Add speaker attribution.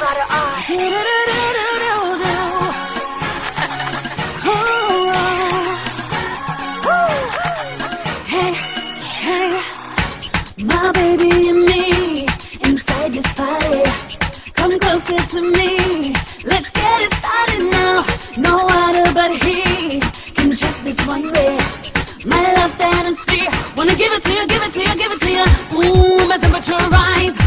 Speaker 1: Futada.
Speaker 2: Hey, hey, my baby and me inside this party. Come closer to me. Let's get it started now. No other but he can check this one way. My love fantasy, wanna give it to you, give it to you, give it to you. Ooh, my temperature rise.